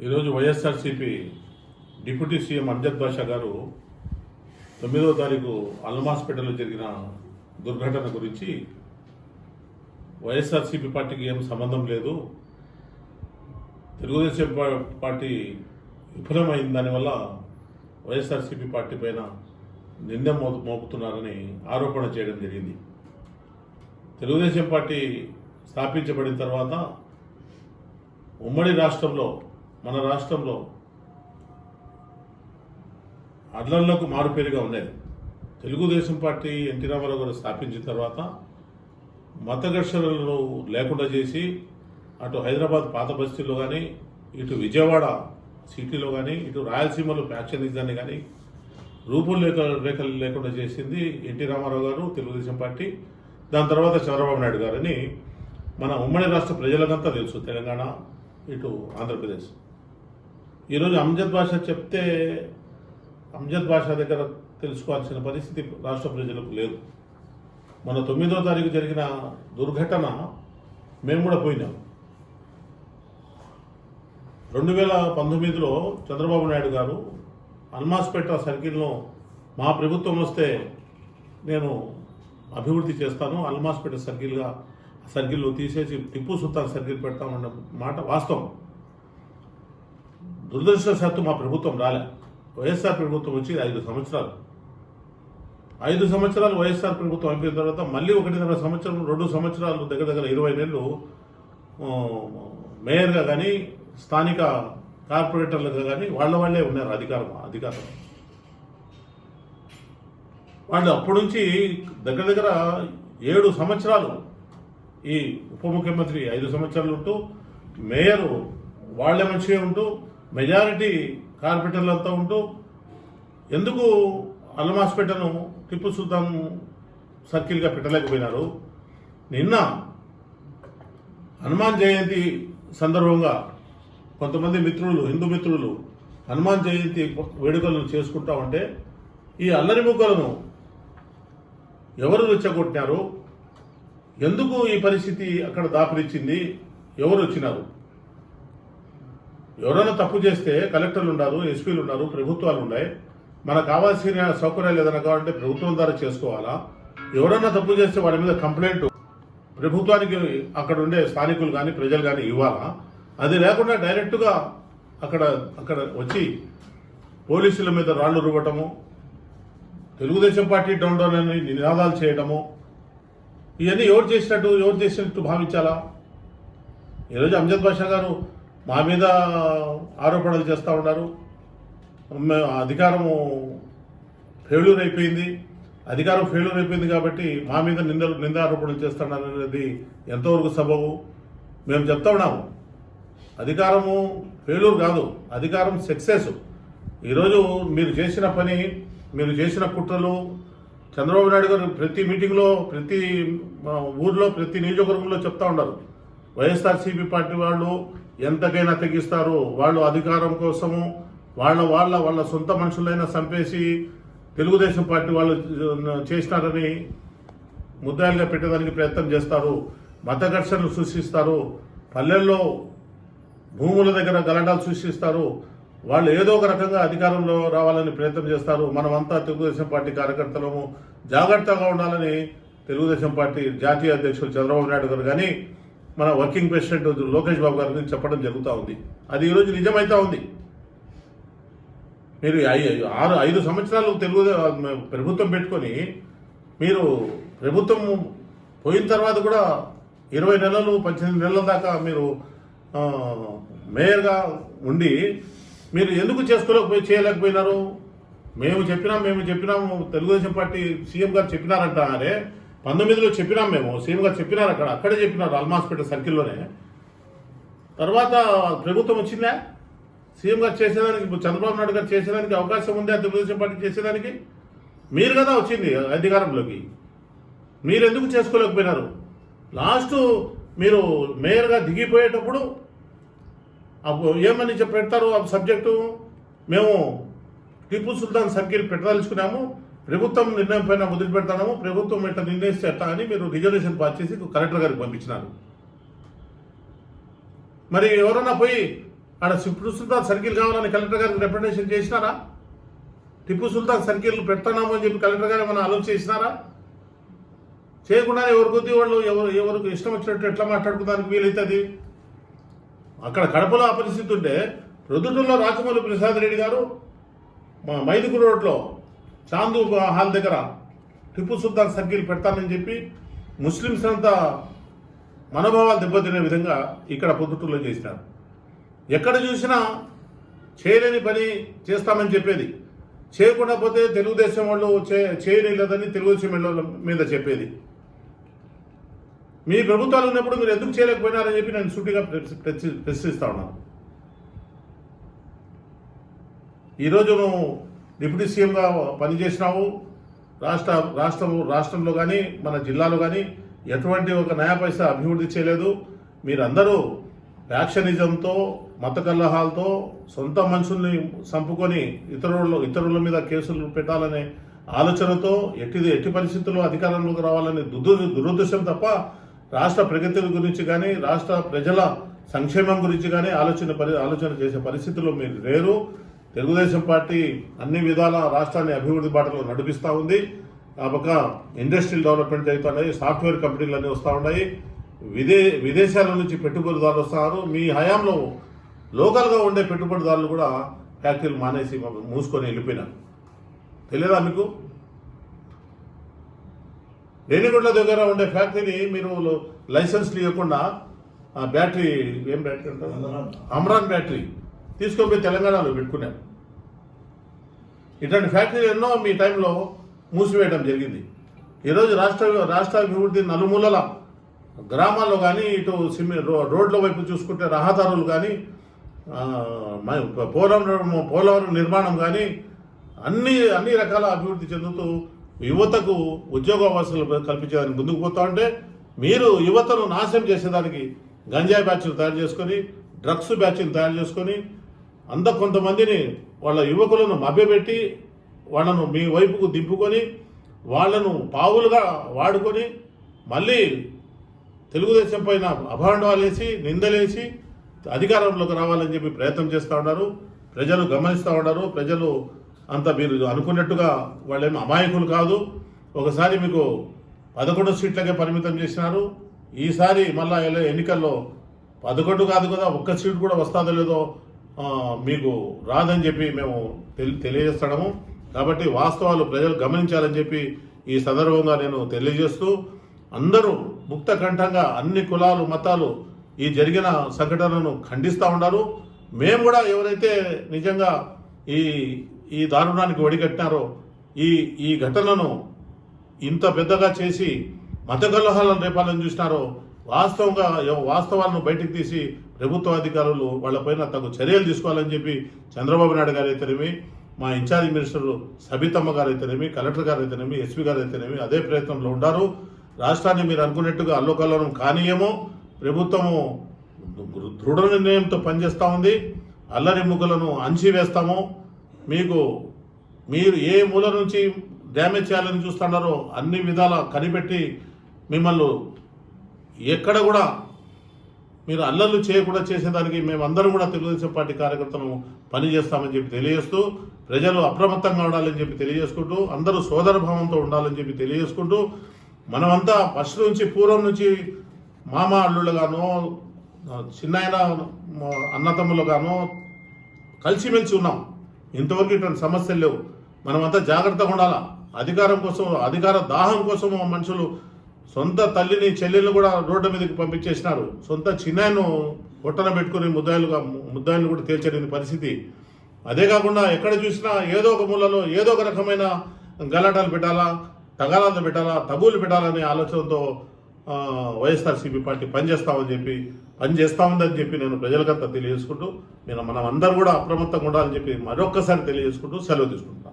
ఈరోజు YSRCP deputy CM Amjad బాషా గారు 9వ తారీఖు అల్మాస్పేటలో జరిగిన దుర్ఘటన గురించి వైఎస్ఆర్సీపీ పార్టీకి ఏం సంబంధం లేదు, తెలుగుదేశం పార్టీ విఫలమైన దానివల్ల వైఎస్ఆర్సీపీ పార్టీ పైన నింద మోపుతున్నారని ఆరోపణ చేయడం జరిగింది. తెలుగుదేశం పార్టీ స్థాపించబడిన తర్వాత ఉమ్మడి రాష్ట్రంలో మన రాష్ట్రంలో అడ్లర్లకు మారుపేరుగా ఉండేది. తెలుగుదేశం పార్టీ ఎన్టీ రామారావు గారు స్థాపించిన తర్వాత మత ఘర్షణలు లేకుండా చేసి అటు హైదరాబాద్ పాత బస్తీల్లో కానీ, ఇటు విజయవాడ సిటీలో కానీ, ఇటు రాయలసీమలో ఫ్యాక్షనిజాన్ని కానీ రేఖలు లేకుండా చేసింది ఎన్టీ రామారావు గారు, తెలుగుదేశం పార్టీ. దాని తర్వాత చంద్రబాబు నాయుడు గారని మన ఉమ్మడి రాష్ట్ర ప్రజలకంతా తెలుసు, తెలంగాణ ఇటు ఆంధ్రప్రదేశ్. ఈరోజు అంజద్ బాషా చెప్తే అంజద్ బాషా దగ్గర తెలుసుకోవాల్సిన పరిస్థితి రాష్ట్ర ప్రజలకు లేదు. మన 9వ తారీఖు జరిగిన దుర్ఘటన మేము కూడా పోయినాం. 2019లో చంద్రబాబు నాయుడు గారు అల్మాస్పేట సర్కిల్ను మా ప్రభుత్వం వస్తే నేను అభివృద్ధి చేస్తాను, అల్మాస్పేట సర్కిల్లో తీసేసి టిప్పు సుల్తాన్ సర్కిల్ పెడతామన్న మాట వాస్తవం. దురదృష్టవశాత్తు మా ప్రభుత్వం రాలే. వైఎస్ఆర్ ప్రభుత్వం వచ్చి 5 సంవత్సరాలు 5 సంవత్సరాలు వైఎస్ఆర్ ప్రభుత్వం అయిపోయిన తర్వాత మళ్ళీ 1.5 సంవత్సరం 2 సంవత్సరాలు దగ్గర 20 నెలలు మేయర్గా కానీ, స్థానిక కార్పొరేటర్లుగా కానీ వాళ్ళే ఉన్నారు అధికారం. వాళ్ళు అప్పటి నుంచి దగ్గర 7 సంవత్సరాలు ఈ ఉప ముఖ్యమంత్రి 5 సంవత్సరాలు ఉంటూ, మేయరు వాళ్ళే మంచిగా ఉంటూ, మెజారిటీ కార్పొరేటర్లంతా ఉంటూ ఎందుకు అల్మాస్పేటను టిప్పు సుల్తాన్ సర్కిల్గా పెట్టలేకపోయినారు? నిన్న హనుమాన్ జయంతి సందర్భంగా కొంతమంది మిత్రులు, హిందూ మిత్రులు హనుమాన్ జయంతి వేడుకలను చేసుకుంటా ఉంటే ఈ అల్లరి ముక్కలను ఎవరు రెచ్చగొట్టినారు? ఎందుకు ఈ పరిస్థితి అక్కడ దాపురిచ్చింది? ఎవరు వచ్చినారు? ఎవరైనా తప్పు చేస్తే కలెక్టర్లు ఉన్నారు, ఎస్పీలు ఉన్నారు, ప్రభుత్వాలు ఉన్నాయి. మనకు కావాల్సిన సౌకర్యాలు ఏదైనా కావాలంటే ప్రభుత్వం ద్వారా చేసుకోవాలా? ఎవరైనా తప్పు చేస్తే వాడి మీద కంప్లైంట్ ప్రభుత్వానికి అక్కడ ఉండే స్థానికులు కానీ, ప్రజలు కానీ ఇవ్వాలా? అది లేకుండా డైరెక్ట్గా అక్కడ వచ్చి పోలీసుల మీద రాళ్లు రువ్వటము, తెలుగుదేశం పార్టీ డౌన్ డౌన్ అని నినాదాలు చేయడము, ఇవన్నీ ఎవరు చేసినట్టు భావించాలా? ఈరోజు అంజద్ బాషా గారు మా మీద ఆరోపణలు చేస్తూ ఉన్నారు. అధికారం ఫెయిల్యూర్ అయిపోయింది కాబట్టి మా మీద నిందారోపణలు చేస్తున్నారు అనేది ఎంతవరకు సబబు? మేము చెప్తా ఉన్నాము, అధికారము ఫెయిల్యూర్ కాదు, అధికారం సక్సెస్. ఈరోజు మీరు చేసిన పని, మీరు చేసిన కుట్రలు చంద్రబాబు నాయుడు గారు ప్రతి మీటింగ్లో, ప్రతి ఊర్లో, ప్రతి నియోజకవర్గంలో చెప్తా ఉన్నారు. వైఎస్ఆర్సీపీ పార్టీ వాళ్ళు ఎంతకైనా తెగిస్తారు, వాళ్ళు అధికారం కోసము వాళ్ళ సొంత మనుషులైనా చంపేసి తెలుగుదేశం పార్టీ వాళ్ళు చేసినారని ముద్దాయిలుగా పెట్టడానికి ప్రయత్నం చేస్తారు, మత ఘర్షణలు సృష్టిస్తారు, పల్లెల్లో భూముల దగ్గర గలాటాలు సృష్టిస్తారు. వాళ్ళు ఏదో ఒక రకంగా అధికారంలో రావాలని ప్రయత్నం చేస్తారు. మనమంతా తెలుగుదేశం పార్టీ కార్యకర్తలము జాగ్రత్తగా ఉండాలని తెలుగుదేశం పార్టీ జాతీయ అధ్యక్షులు చంద్రబాబు నాయుడు గారు కానీ, మన వర్కింగ్ ప్రెసిడెంట్ లోకేష్ బాబు గారి గురించి చెప్పడం జరుగుతూ ఉంది. అది ఈరోజు నిజమైతా ఉంది. మీరు 5 సంవత్సరాలు ప్రభుత్వం పెట్టుకొని, మీరు ప్రభుత్వం పోయిన తర్వాత కూడా 20 నెలలు 18 నెలల దాకా మీరు మేయర్గా ఉండి మీరు ఎందుకు చేయలేకపోయినారు? మేము చెప్పినాము తెలుగుదేశం పార్టీ సీఎం గారు చెప్పినారంట. అరే 19లో చెప్పినాం, మేము సీఎం గారు చెప్పినారు, అక్కడే చెప్పినారు అల్మాస్పేట సర్కిల్లోనే. తర్వాత ప్రభుత్వం వచ్చిందా సీఎం గారు చేసేదానికి? చంద్రబాబు నాయుడు గారు చేసేదానికి అవకాశం ఉందా తెలుగుదేశం పార్టీ చేసేదానికి? మీరు కదా వచ్చింది అధికారంలోకి, మీరు ఎందుకు చేసుకోలేకపోయినారు? లాస్ట్ మీరు మేయర్గా దిగిపోయేటప్పుడు ఏమని పెడతారు ఆ సబ్జెక్టు? మేము టిప్పు సుల్తాన్ సర్కిల్ పెట్టదలుచుకున్నాము, ప్రభుత్వం నిర్ణయం పైన వదిలిపెడతాము, ప్రభుత్వం ఎట్లా నిర్ణయిస్తే ఎట్లా అని మీరు రిజర్వేషన్ పాస్ చేసి కలెక్టర్ గారికి పంపించినారు. మరి ఎవరన్నా పోయి ఆడ టిప్పు సుల్తాన్ సర్కిల్ కావాలని కలెక్టర్ గారికి రిప్రజెంటేషన్ చేసినారా? టిప్పు సుల్తాన్ సర్కిల్ పెడుతున్నాము అని చెప్పి కలెక్టర్ గారు ఏమైనా ఆలోచన చేసినారా? చేయకుండా ఎవరి కొద్ది వాళ్ళు ఎవరికి ఇష్టం వచ్చినట్టు ఎట్లా మాట్లాడుకోవడానికి వీలవుతుంది? అక్కడ కడపలో ఆ పరిస్థితి ఉంటే ప్రొద్దుటూరులో రాజమౌళి ప్రసాద్ రెడ్డి గారు మా మైదుగురు రోడ్లో చాందు హాల్ దగ్గర టిప్పు సుల్తాన్ సర్కిల్ పెడతానని చెప్పి ముస్లిమ్స్ అంతా మనోభావాలు దెబ్బతినే విధంగా ఇక్కడ పొద్దుటూరులో చేసినారు. ఎక్కడ చూసినా చేయలేని పని చేస్తామని చెప్పేది, చేయకుండా పోతే తెలుగుదేశం వాళ్ళు చేయలేదని తెలుగుదేశం వాళ్ళ మీద చెప్పేది. మీ ప్రభుత్వాలు ఉన్నప్పుడు మీరు ఎందుకు చేయలేకపోయినారని చెప్పి నేను సూటిగా ప్రశ్నిస్తా ఉన్నాను. ఈరోజు నువ్వు డిప్యూటీ సీఎంగా పనిచేసినావు. రాష్ట్రంలో కానీ మన జిల్లాలో కానీ ఎటువంటి ఒక నయా పైసా అభివృద్ధి చేయలేదు. మీరందరూ ఫ్యాక్షనిజంతో, మత కలహాలతో, సొంత మనుషుల్ని చంపుకొని ఇతరుల మీద కేసులు పెట్టాలనే ఆలోచనతో ఎట్టి పరిస్థితుల్లో అధికారంలోకి రావాలనే దురుద్దేశం తప్ప రాష్ట్ర ప్రగతి గురించి కానీ రాష్ట్ర ప్రజల సంక్షేమం గురించి కానీ ఆలోచన చేసే పరిస్థితుల్లో మీరు లేరు. తెలుగుదేశం పార్టీ అన్ని విధాల రాష్ట్రాన్ని అభివృద్ధి బాటలో నడిపిస్తూ ఉంది. ఆ పక్క ఇండస్ట్రియల్ డెవలప్మెంట్ జరుగుతున్నాయి, సాఫ్ట్వేర్ కంపెనీలు అన్నీ వస్తూ ఉన్నాయి, విదేశాల నుంచి పెట్టుబడిదారులు వస్తున్నారు. మీ హయాంలో లోకల్గా ఉండే పెట్టుబడిదారులు కూడా ఫ్యాక్టరీలు మానేసి మూసుకొని వెళ్ళిపోయినారు. తెలియదా మీకు? రేణిగుంట్ల దగ్గర ఉండే ఫ్యాక్టరీని మీరు లైసెన్స్లు ఇవ్వకుండా బ్యాటరీ ఏం బ్యాటరీ అంటారు, అమ్రాన్ బ్యాటరీ తీసుకొని పోయి తెలంగాణలో పెట్టుకున్నారు. ఇట్లాంటి ఫ్యాక్టరీలు ఎన్నో మీ టైంలో మూసివేయడం జరిగింది. ఈరోజు రాష్ట్ర అభివృద్ధి నలుమూలల గ్రామాల్లో కానీ ఇటు రోడ్ల వైపు చూసుకుంటే రహదారులు కానీ పోలవరం నిర్మాణం కానీ అన్ని రకాల అభివృద్ధి చెందుతూ యువతకు ఉద్యోగావకాశాలు కల్పించేదానికి ముందుకు పోతా ఉంటే మీరు యువతను నాశనం చేసేదానికి గంజాయి బ్యాచ్లు తయారు చేసుకొని, డ్రగ్స్ బ్యాచ్లు తయారు చేసుకొని కొంతమందిని వాళ్ళ యువకులను మభ్యపెట్టి వాళ్ళను మీ వైపుకు దింపుకొని వాళ్ళను పావులుగా వాడుకొని మళ్ళీ తెలుగుదేశం పైన అభాండాలేసి నిందలేసి అధికారంలోకి రావాలని చెప్పి ప్రయత్నం చేస్తూ ఉన్నారు. ప్రజలు గమనిస్తూ ఉన్నారు. ప్రజలు అంతా మీరు అనుకున్నట్టుగా వాళ్ళేమో అమాయకులు కాదు. ఒకసారి మీకు 11 సీట్లకే పరిమితం చేసినారు. ఈసారి మళ్ళా ఎన్నికల్లో 11 కాదు కదా, ఒక్క సీటు కూడా వస్తుందో లేదో మీకు రాదని చెప్పి మేము తెలియజేస్తాము. కాబట్టి వాస్తవాలు ప్రజలు గమనించాలని చెప్పి ఈ సందర్భంగా నేను తెలియజేస్తూ, అందరూ ముక్త కంఠంగా అన్ని కులాలు మతాలు ఈ జరిగిన సంఘటనను ఖండిస్తూ ఉన్నారు. మేము కూడా ఎవరైతే నిజంగా ఈ దారుణానికి ఒడిగట్టినారో ఈ ఘటనను ఇంత పెద్దగా చేసి మత కలహాలను రేపాలని చూసినారో వాస్తవాలను బయటికి తీసి ప్రభుత్వ అధికారులు వాళ్ళపైన తగు చర్యలు తీసుకోవాలని చెప్పి చంద్రబాబు నాయుడు గారు అయితేనేమి, మా ఇన్ఛార్జ్ మినిస్టర్ సబితమ్మ గారు అయితేనేమి, కలెక్టర్ గారు అయితేనేమి, ఎస్పీ గారు అయితేనేమి అదే ప్రయత్నంలో ఉన్నారు. రాష్ట్రాన్ని మీరు అనుకున్నట్టుగా అల్లోకల్లోనం కానీయమో, ప్రభుత్వము దృఢ నిర్ణయంతో పనిచేస్తూ ఉంది. అల్లరి ముగ్గులను అణిచివేస్తామో, మీరు ఏ మూల నుంచి డ్యామేజ్ చేయాలని చూస్తున్నారో అన్ని విధాల కనిపెట్టి మిమ్మల్ని ఎక్కడ కూడా మీరు అల్లర్లు చేయకుండా చేసేదానికి మేమందరం కూడా తెలుగుదేశం పార్టీ కార్యకర్తలను పనిచేస్తామని చెప్పి తెలియజేస్తూ, ప్రజలు అప్రమత్తంగా ఉండాలని చెప్పి తెలియజేసుకుంటూ, అందరూ సోదరభావంతో ఉండాలని చెప్పి తెలియజేసుకుంటూ, మనమంతా ఫస్ట్ నుంచి పూర్వం నుంచి మామ అల్లుళ్ళుగానో చిన్నాయన అన్నతమ్ములుగానో కలిసిమెలిసి ఉన్నాం. ఇంతవరకు ఇటువంటి సమస్యలు లేవు. మనమంతా జాగ్రత్తగా ఉండాలా. అధికారం కోసం, అధికార దాహం కోసం మనుషులు సొంత తల్లిని చెల్లెళ్ళు కూడా రోడ్డు మీదకి పంపించేసినారు. సొంత చిన్నాయను పొట్టన పెట్టుకుని ముద్దాయిలు కూడా తేల్చలేని పరిస్థితి. అదే కాకుండా ఎక్కడ చూసినా ఏదో ఒక మూలలో ఏదో ఒక రకమైన గలాటాలు పెట్టాలా, తగాదాలు పెట్టాలా, తగులు పెట్టాలనే ఆలోచనతో వైఎస్ఆర్సీపీ పార్టీ పనిచేస్తా ఉందని చెప్పి నేను ప్రజలకంతా తెలియజేసుకుంటూ, మనం అందరూ కూడా అప్రమత్తంగా ఉండాలని చెప్పి మరొక్కసారి తెలియజేసుకుంటూ సెలవు తీసుకుంటాను.